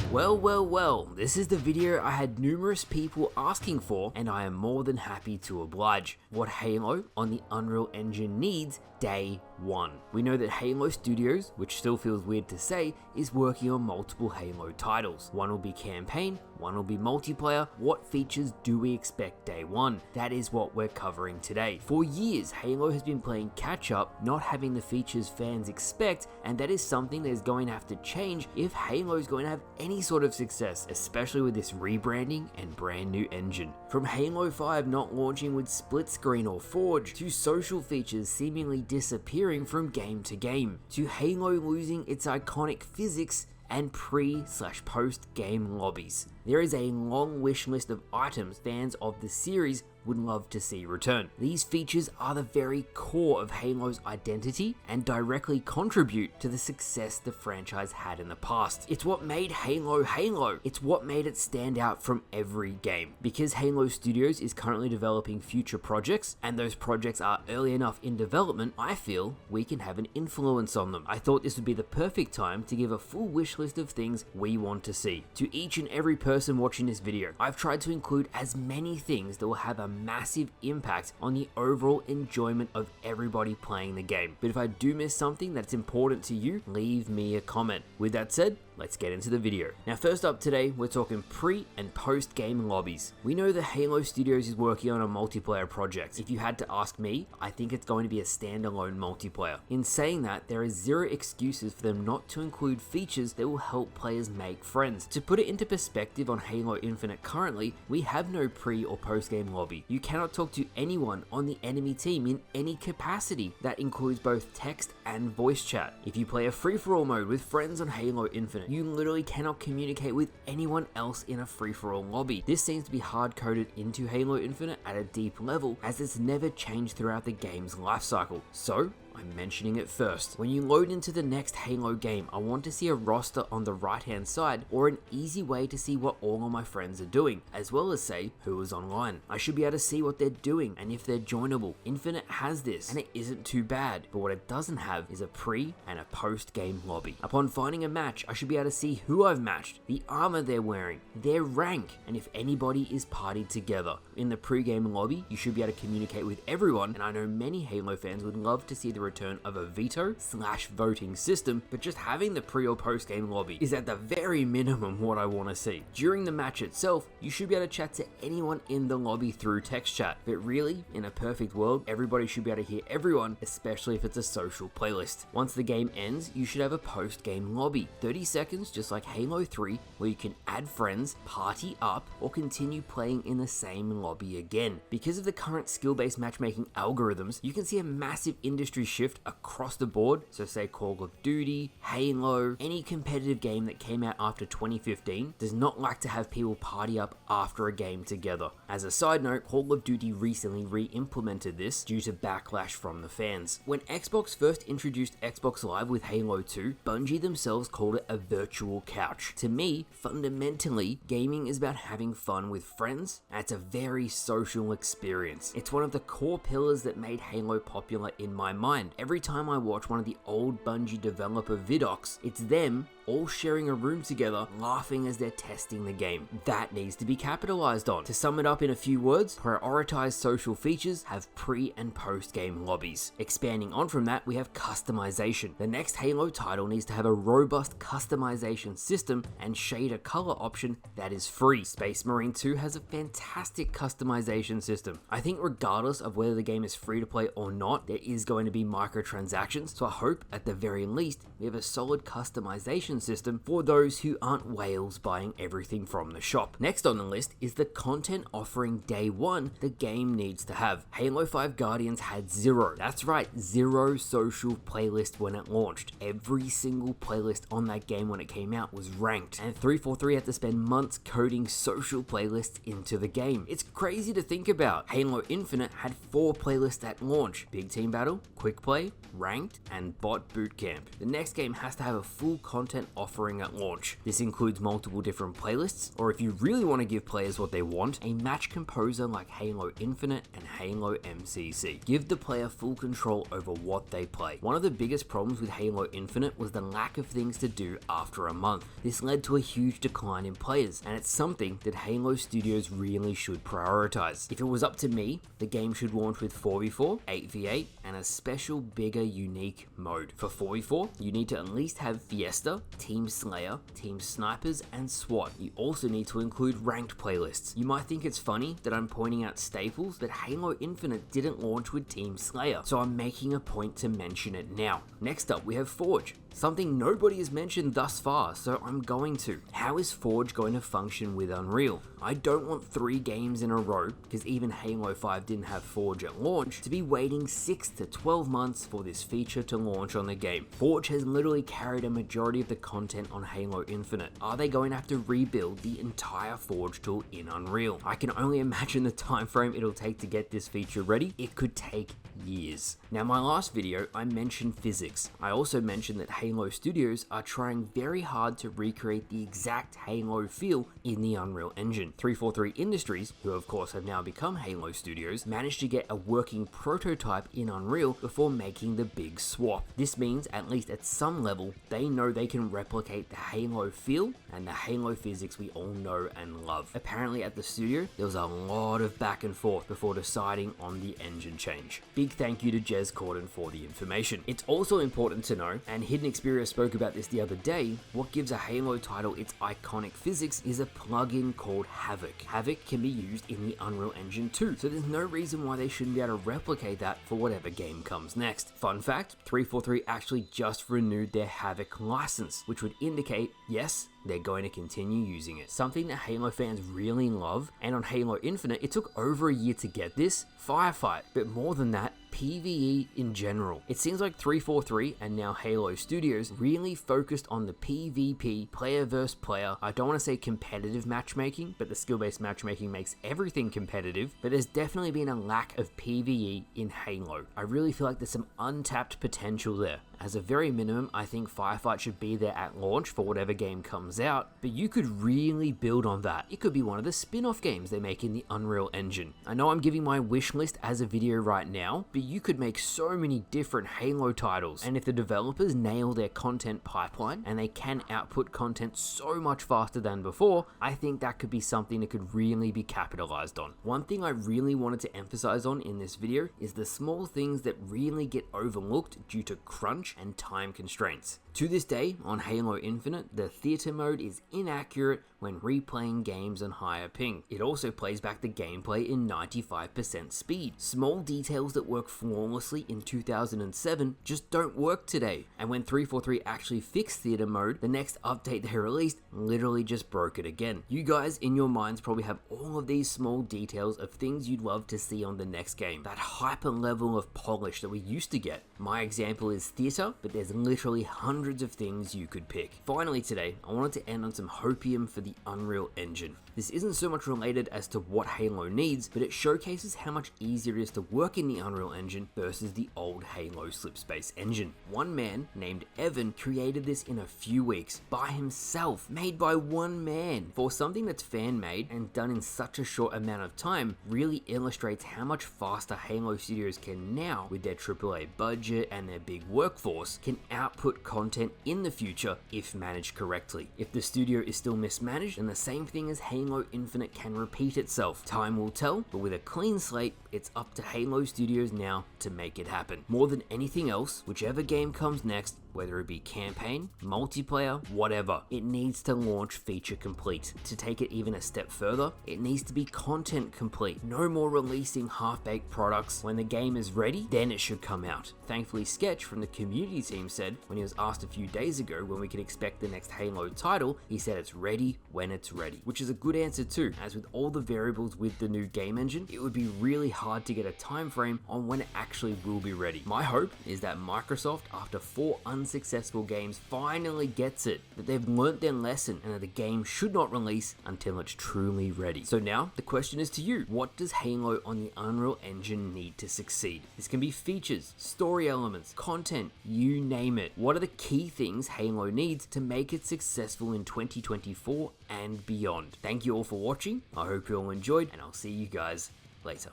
Well, this is the video I had numerous people asking for, and I am more than happy to oblige. What Halo on the Unreal Engine needs day one. We know that Halo Studios, which still feels weird to say, is working on multiple Halo titles. One will be campaign, one will be multiplayer. What features do we expect day one? That is what we're covering today. For years, Halo has been playing catch up, not having the features fans expect, and that is something that is going to have to change if Halo is going to have any sort of success, especially with this rebranding and brand new engine. From Halo 5 not launching with split screen or Forge, to social features seemingly disappearing from game to game, to Halo losing its iconic physics and pre/post game lobbies. There is a long wish list of items fans of the series would love to see return. These features are the very core of Halo's identity and directly contribute to the success the franchise had in the past. It's what made Halo Halo. It's what made it stand out from every game. Because Halo Studios is currently developing future projects, and those projects are early enough in development, I feel we can have an influence on them. I thought this would be the perfect time to give a full wish list of things we want to see. To each and every person watching this video, I've tried to include as many things that will have a massive impact on the overall enjoyment of everybody playing the game. But if I do miss something that's important to you, leave me a comment. With that said, let's get into the video. Now first up today, we're talking pre and post game lobbies. We know that Halo Studios is working on a multiplayer project. If you had to ask me, I think it's going to be a standalone multiplayer. In saying that, there is zero excuses for them not to include features that will help players make friends. To put it into perspective on Halo Infinite currently, we have no pre or post game lobby. You cannot talk to anyone on the enemy team in any capacity. That includes both text and voice chat. If you play a free-for-all mode with friends on Halo Infinite, you literally cannot communicate with anyone else in a free-for-all lobby. This seems to be hard-coded into Halo Infinite at a deep level, as it's never changed throughout the game's lifecycle. So, I'm mentioning it first. When you load into the next Halo game, I want to see a roster on the right hand side, or an easy way to see what all of my friends are doing, as well as say who is online. I should be able to see what they're doing and if they're joinable. Infinite has this, and it isn't too bad, but what it doesn't have is a pre and a post game lobby. Upon finding a match, I should be able to see who I've matched, the armor they're wearing, their rank, and if anybody is partied together. In the pre-game lobby, you should be able to communicate with everyone, and I know many Halo fans would love to see the return of a veto/voting system, but just having the pre or post game lobby is at the very minimum what I want to see. During the match itself, you should be able to chat to anyone in the lobby through text chat, but really, in a perfect world, everybody should be able to hear everyone, especially if it's a social playlist. Once the game ends, you should have a post game lobby, 30 seconds just like Halo 3, where you can add friends, party up, or continue playing in the same lobby again. Because of the current skill-based matchmaking algorithms, you can see a massive industry shift across the board. So say Call of Duty, Halo, any competitive game that came out after 2015 does not like to have people party up after a game together. As a side note, Call of Duty recently re-implemented this due to backlash from the fans. When Xbox first introduced Xbox Live with Halo 2, Bungie themselves called it a virtual couch. To me, fundamentally, gaming is about having fun with friends, and it's a very social experience. It's one of the core pillars that made Halo popular in my mind. Every time I watch one of the old Bungie developer vidocs, it's them all sharing a room together, laughing as they're testing the game. That needs to be capitalized on. To sum it up in a few words, prioritize social features, have pre and post game lobbies. Expanding on from that, we have customization. The next Halo title needs to have a robust customization system and shader color option that is free. Space Marine 2 has a fantastic customization system. I think regardless of whether the game is free to play or not, there is going to be microtransactions, so I hope at the very least we have a solid customization system for those who aren't whales buying everything from the shop. Next on the list is the content offering day one the game needs to have. Halo 5 Guardians had zero. That's right, zero social playlist when it launched. Every single playlist on that game when it came out was ranked, and 343 had to spend months coding social playlists into the game. It's crazy to think about. Halo Infinite had 4 playlists at launch: Big Team Battle, Quick quick play, ranked, and bot bootcamp. The next game has to have a full content offering at launch. This includes multiple different playlists, or if you really want to give players what they want, a match composer like Halo Infinite and Halo MCC. Give the player full control over what they play. One of the biggest problems with Halo Infinite was the lack of things to do after a month. This led to a huge decline in players, and it's something that Halo Studios really should prioritize. If it was up to me, the game should launch with 4v4, 8v8, and a special, bigger, unique mode. For 4v4, you need to at least have Fiesta, Team Slayer, Team Snipers, and SWAT. You also need to include ranked playlists. You might think it's funny that I'm pointing out staples that Halo Infinite didn't launch with Team Slayer, so I'm making a point to mention it now. Next up, we have Forge. Something nobody has mentioned thus far, so I'm going to. How is Forge going to function with Unreal? I don't want 3 games in a row, because even Halo 5 didn't have Forge at launch, to be waiting 6 to 12 months for this feature to launch on the game. Forge has literally carried a majority of the content on Halo Infinite. Are they going to have to rebuild the entire Forge tool in Unreal? I can only imagine the time frame it'll take to get this feature ready. It could take years. Now, my last video, I mentioned physics. I also mentioned that Halo Studios are trying very hard to recreate the exact Halo feel in the Unreal Engine. 343 Industries, who of course have now become Halo Studios, managed to get a working prototype in Unreal before making the big swap. This means, at least at some level, they know they can replicate the Halo feel and the Halo physics we all know and love. Apparently at the studio, there was a lot of back and forth before deciding on the engine change. Big thank you to Jez Corden for the information. It's also important to know, and Hidden Xperia spoke about this the other day, what gives a Halo title its iconic physics is a plugin called Havoc. Havoc can be used in the Unreal Engine too, so there's no reason why they shouldn't be able to replicate that for whatever game comes next. Fun fact, 343 actually just renewed their Havoc license, which would indicate, yes, they're going to continue using it. Something that Halo fans really love, and on Halo Infinite, it took over a year to get this, Firefight, but more than that, PvE in general. It seems like 343 and now Halo Studios really focused on the PvP, player versus player. I don't want to say competitive matchmaking, but the skill-based matchmaking makes everything competitive, but there's definitely been a lack of PvE in Halo. I really feel like there's some untapped potential there. As a very minimum, I think Firefight should be there at launch for whatever game comes out, but you could really build on that. It could be one of the spin-off games they make in the Unreal Engine. I know I'm giving my wish list as a video right now, but you could make so many different Halo titles, and if the developers nail their content pipeline and they can output content so much faster than before, I think that could be something that could really be capitalized on. One thing I really wanted to emphasize on in this video is the small things that really get overlooked due to crunch and time constraints. To this day, on Halo Infinite, the theater mode is inaccurate when replaying games on higher ping. It also plays back the gameplay in 95% speed. Small details that work flawlessly in 2007 just don't work today. And when 343 actually fixed theater mode, the next update they released literally just broke it again. You guys in your minds probably have all of these small details of things you'd love to see on the next game. That hyper level of polish that we used to get. My example is theater, but there's literally hundreds of things you could pick. Finally today, I wanted to end on some hopium for the Unreal Engine. This isn't so much related as to what Halo needs, but it showcases how much easier it is to work in the Unreal Engine versus the old Halo Slipspace engine. One man named Evan created this in a few weeks by himself, made by one man. For something that's fan-made and done in such a short amount of time, really illustrates how much faster Halo Studios can now, with their AAA budget and their big workforce, can output content in the future if managed correctly. If the studio is still mismanaged, then the same thing as Halo Infinite can repeat itself. Time will tell, but with a clean slate, it's up to Halo Studios now to make it happen. More than anything else, whichever game comes next, whether it be campaign, multiplayer, whatever, it needs to launch feature complete. To take it even a step further, it needs to be content complete. No more releasing half-baked products. When the game is ready, then it should come out. Thankfully, Sketch from the community team said, when he was asked a few days ago when we could expect the next Halo title, he said it's ready when it's ready, which is a good answer too, as with all the variables with the new game engine, it would be really hard to get a time frame on when it actually will be ready. My hope is that Microsoft, after 4 unsuccessful unsuccessful games finally gets it, that they've learnt their lesson and that the game should not release until it's truly ready. So now, the question is to you, what does Halo on the Unreal Engine need to succeed? This can be features, story elements, content, you name it. What are the key things Halo needs to make it successful in 2024 and beyond? Thank you all for watching, I hope you all enjoyed, and I'll see you guys later.